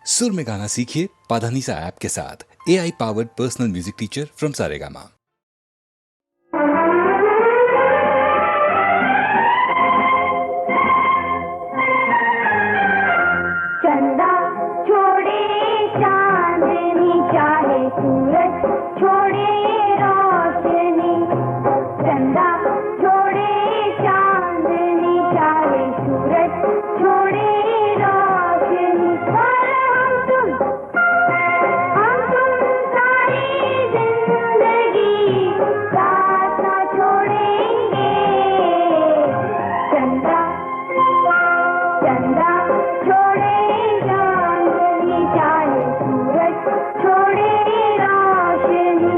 सुर में गाना सीखिए पाधानीसा ऐप के साथ। AI powered personal music teacher from Saregama. चंदा छोड़े चांदनी चाहे सूरज छोड़े रोशनी, चंदा छोड़े चांदनी चाहे सूरज छोड़े रोशनी, पर हम तुम सारी जिंदगी साथ न छोड़ेंगे। चंदा चंदा छोड़े चांदनी चाहे सूरज छोड़े रोशनी।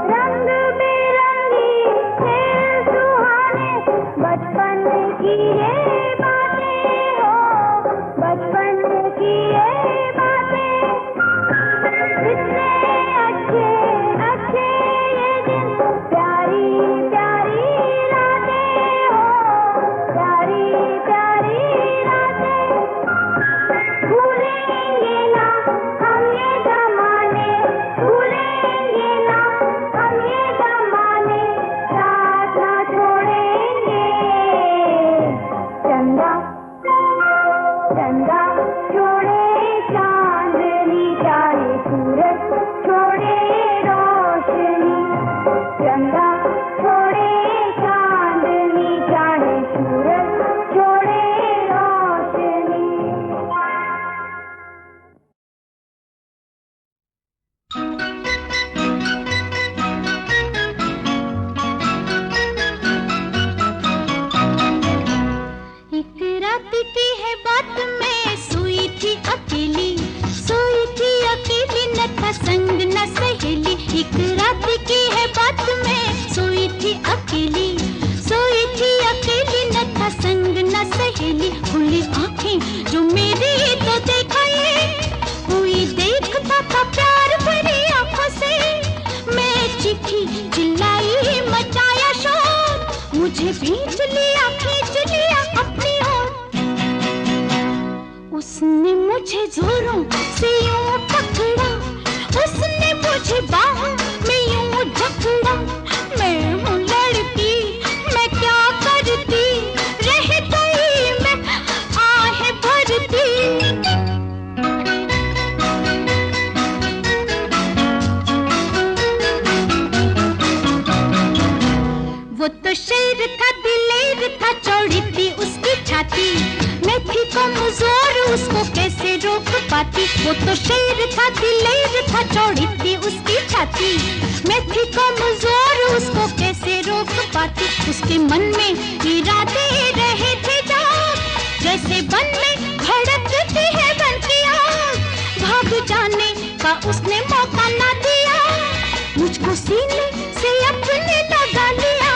रंग बिरंगी खेल सुहाने बचपन की ये बातें हो, बचपन की ये बातें कितने अच्छे अच्छे ये दिन, प्यारी प्यारी रातें हो, प्यारी प्यारी रातें। भूलेंगे ना हम ये जमाने, भूलेंगे ना हम ये जमाने, साथ ना छोड़ेंगे। चंदा चंदा छोड़े चांदनी चाहे सूरज छोड़े रोशनी, चंदा छोड़े चांदनी चाहे सूरज छोड़े रोशनी। एक रात की है बात, मैं सोई थी अकेली न था संग न सहेली। एक रात की है बात, मैं सोई थी अकेली न था संग न सहेली। खुली आंखें जो मेरी तो देखा ये कोई देखता था प्यार भरी आंखों से। मैं चीखी चिल्लाई मचाया शोर, मुझे खींच लिया अपनी ओर। उसने मुझे जोरों से यूं पकड़ा, उसने मुझे बाहों में यूं जकड़ा। मैं हूँ लड़की, मैं क्या करती, रह गई मैं आहें भरती। वो तो शेर था, दिलेर था, चौड़ी थी उसकी छाती। मैं थी कमजोर, उसको कैसे रोक पाती। वो तो शेर था, दिलेर था, चौड़ी थी उसकी छाती। मैं थी कमजोर, उसको कैसे रोक पाती। उसके मन में इरादे रहे थे जाग, जैसे बन में भड़कती है बन की आग। भाग जाने का उसने मौका ना दिया, मुझको सीने से अपने लगा लिया।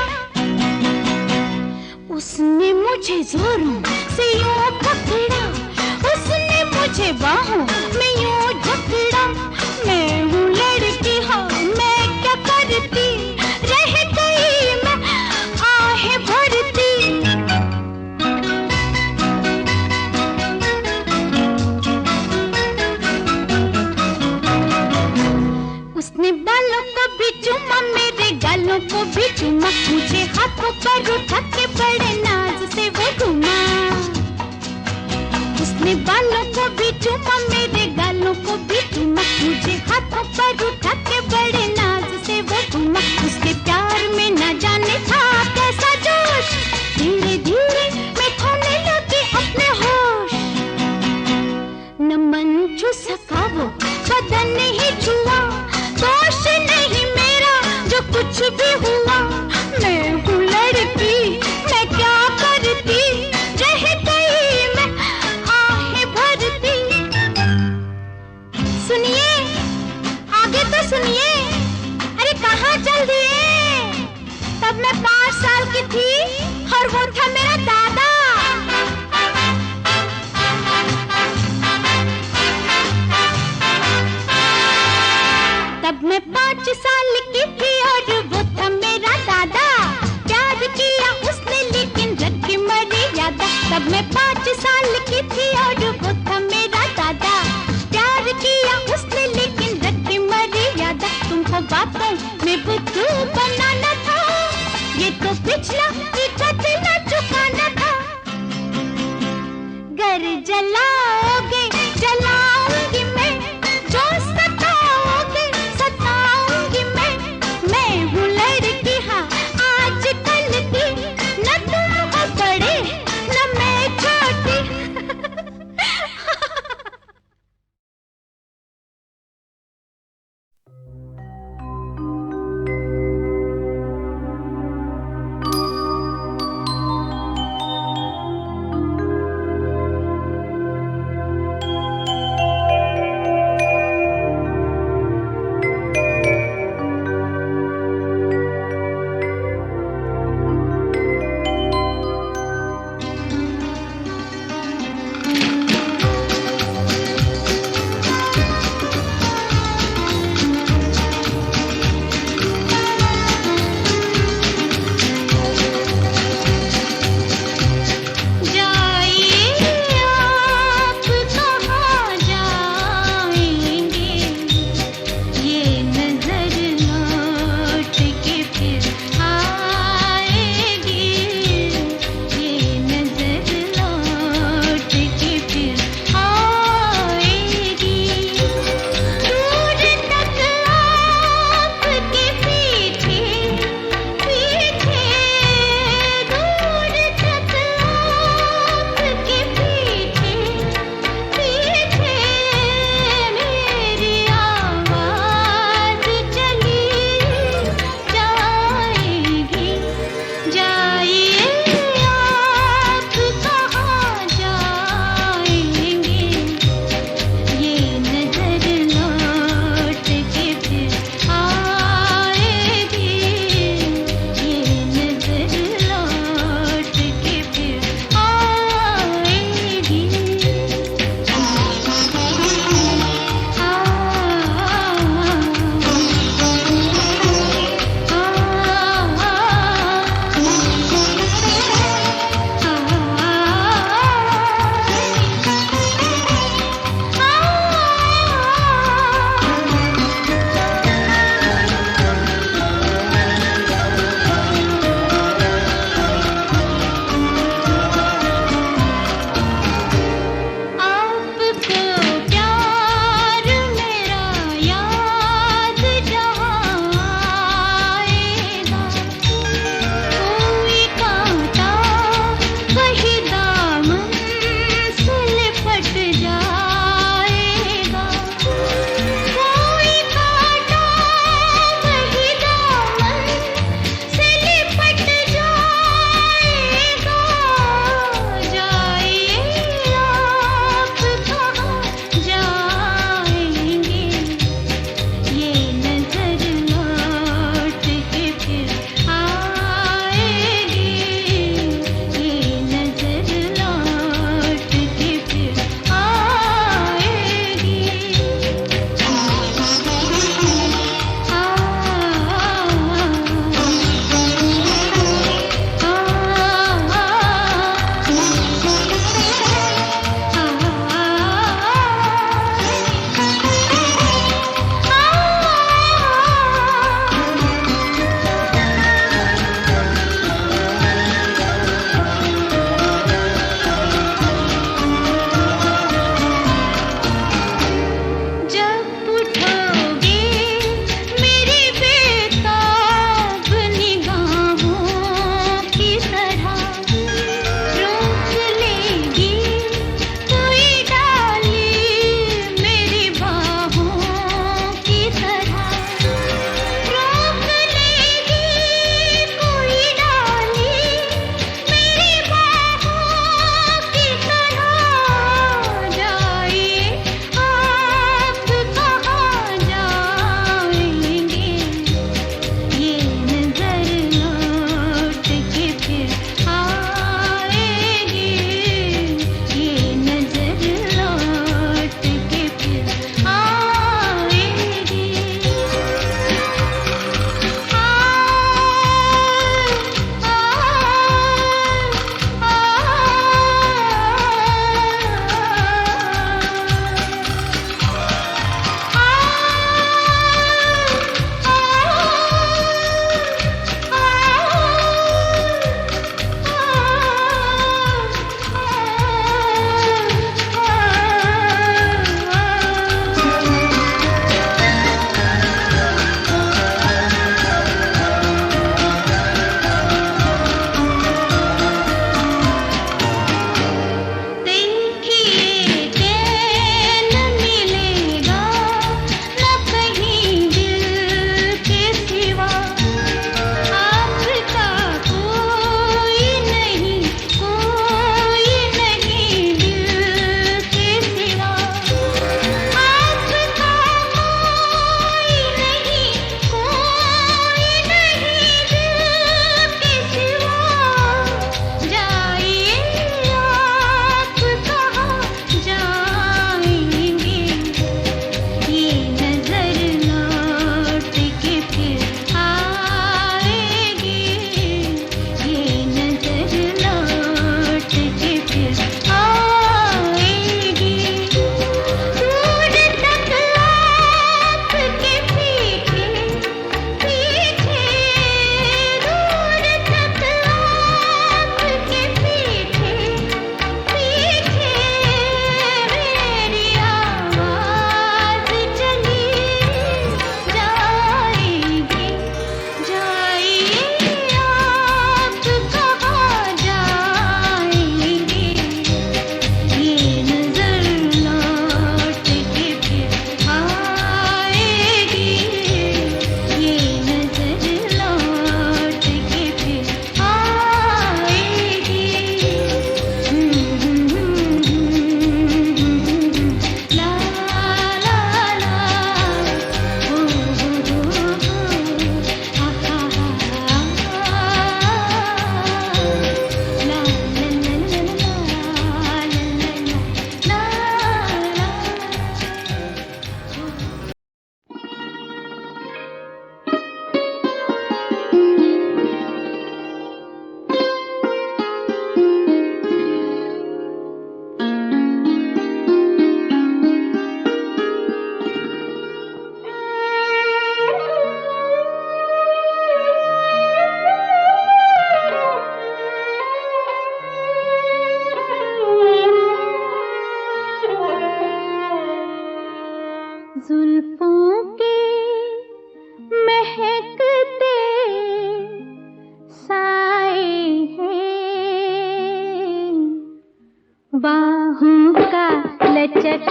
उसने मुझे जोरों से यूं पकड़ा, उसने मुझे बाहों में यूं जकड़ा। मैं हूँ लड़की, हाँ मैं क्या करती, रह गई मैं आहें भरती। उसने बालों को भी चूमा, मेरे गालों को भी चूमा। मुझे हाथों पर उठा के बड़े नाज से वो घुमा। उसने बालों को भी चूमा, मेरे गालों को भी चूमा। मुझे हाथों पर उठा के बड़े नाज से वो घुमा। उसके प्यार में न जाने था कैसा जोश, धीरे धीरे मैं खोने लगी अपने होश। न मन छू सका वो बदन नहीं छुआ, दोष नहीं मेरा जो कुछ भी हुआ। मैं हूँ लड़की, मैं क्या करती, रह गई मैं आहें भरती। सुनिए आगे तो सुनिए, अरे कहाँ चल दिए। तब मैं 5 साल की थी और वो था मेरा दादा। तब मैं 5 साल की थी और वो था मेरा दादा। प्यार किया उसने लेकिन रखी मर्यादा। तब मैं 5 साल की थी और वो था मेरा दादा। प्यार किया उसने लेकिन रखी मर्यादा। तुमको बातों में बुद्धू बनाना था, ये तो पिछला टिकट न चुकाना था। घर जलाओगे जलाऊंगी मैं, जो सताओगे सताऊंगी मैं हूँ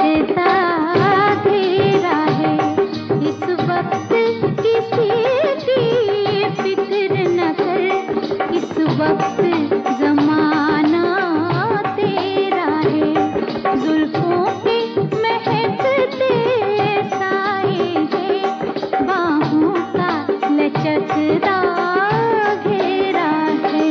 लचकता घेरा है। इस वक्त किसी की फिक्र न कर, इस वक्त जमाना तेरा है। जुल्फों के महकते साए हैं, बाहों का लचकता घेरा है।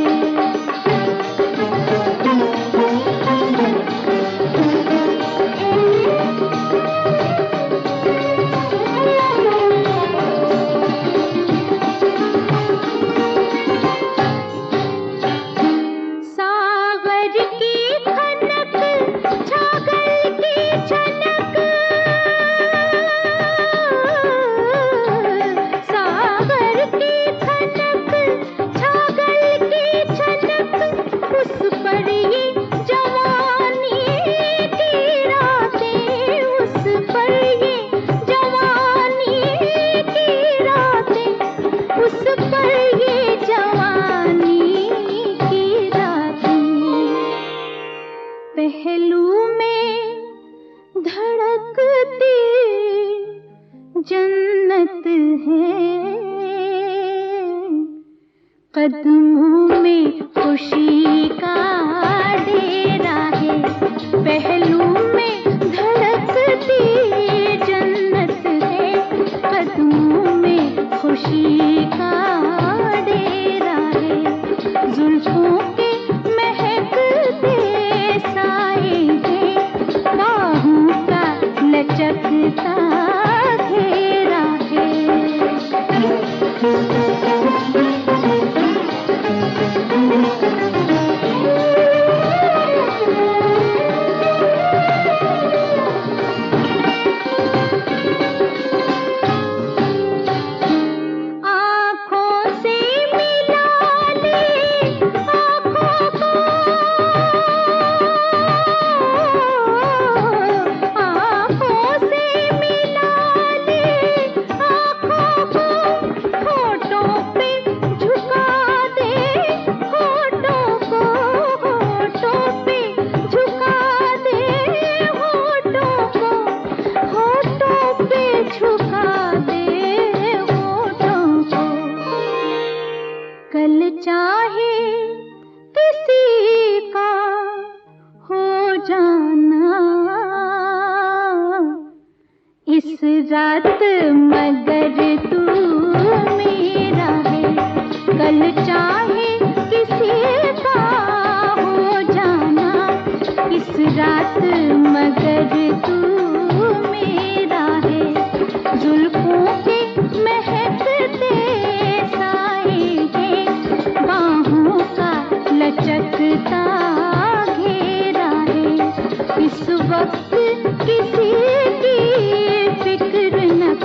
सागर की खनक, छागल की छनक, सागर की खनक, छागल की छनक, उस पर ये जवानी की रातें, उस पर ये जवानी की रातें, उस पर ये जवानी की रातें। पहलू में धड़कती जन्नत है, कदमों में खुशी का डेरा है। पहलू में धड़कती जन्नत है, कदमों में खुशी का डेरा है। जुल्फों के महकते साए हैं, बाहों का लचकता घेरा है। आँखों से मिला ले आँखों को, आँखों से मिला ले आँखों को, होठों पे झुका दे होठों को, होठों पे झुका दे होठों को, होठों पे झुका दे होठों को। कल चाहे किसी का हो जाना, इस रात मगर तू मेरा है। कल चाहे किसी का हो जाना, इस रात मगर तू मेरा है। जुल्फों के महकते साए हैं, बाहों का लचकता घेरा है। इस वक्त किसी की फिक्र न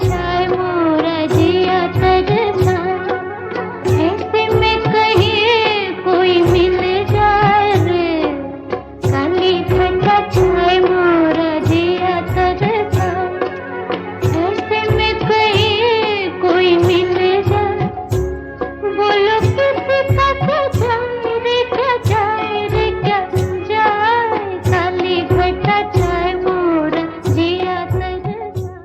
छाए मोरा जिया तरसा, ऐसे में कहीं कोई मिल जाए रे, काली घटा छाए मोरा जिया तरसा, ऐसे में कहीं कोई मिल जाए, बोलो किसी का क्या जाए रे, क्या जाए रे, क्या जाए, काली घटा छाए मोरा जिया तरसा।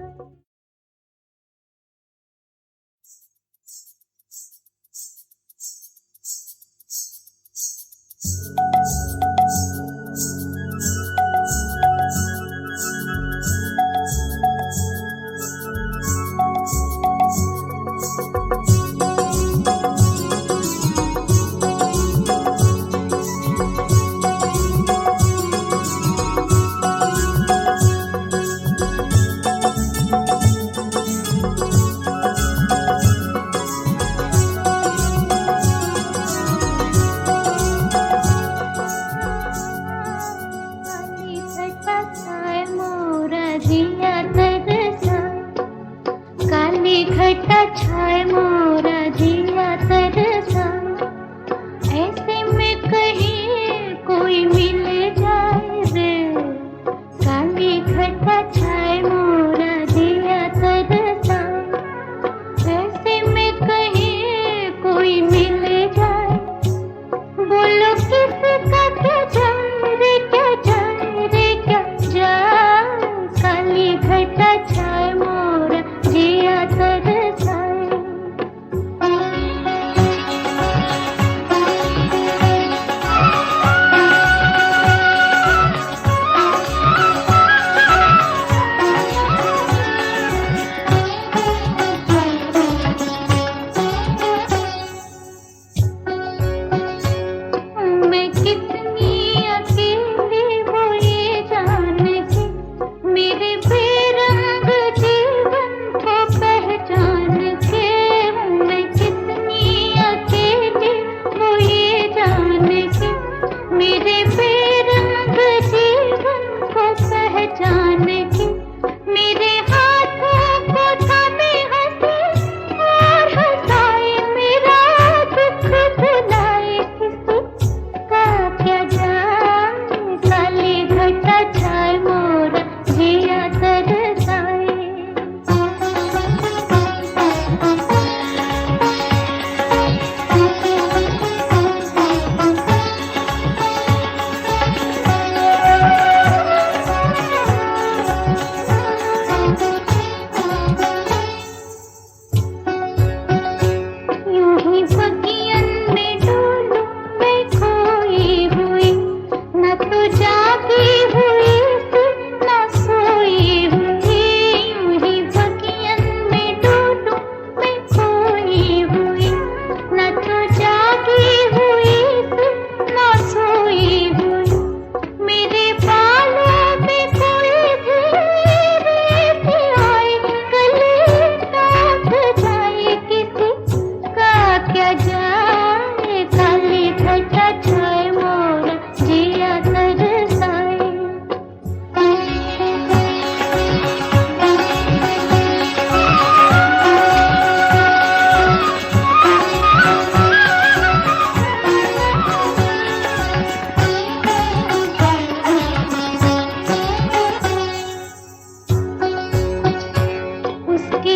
काली घटा छाए मोरा जिया तरसा, काली घटा छाए मोरा जिया तरसा, ऐसे में कहीं कोई मिल जाए रे, काली घटा छाए मोरा जिया तरसा, ऐसे में कहीं कोई मिल जाए, बोलो किसी का क्या जाए रे, क्या जाए रे, क्या जाए, काली घटा छाए मोरा जिया तरसा। मैं कितनी अकेली वो ये जान के, मेरे बेरंग जीवन को पहचान के, मैं कितनी अकेली वो ये जान के, मेरे बेरंग जीवन को पहचान के, मेरे हाथों को थामे हंसी और हंसाए, मेरा दुख भुलाए, किसी का क्या जाए, काली घटा छाए मोरा जिया तरसाए। यूं ही बगियन में डोलूं मैं खोई हुई, न तो जागी हुई थी न सोई हुई, यूं ही बगियन में डोलूं मैं खोई हुई, न तो जागी हुई थी न सोई हुई, मेरे बालों में कोई भी रेत आए, गले नाथ जाए, किसी का क्या जाए, काली घटा छाए मोरा जिया तरसाए। उसकी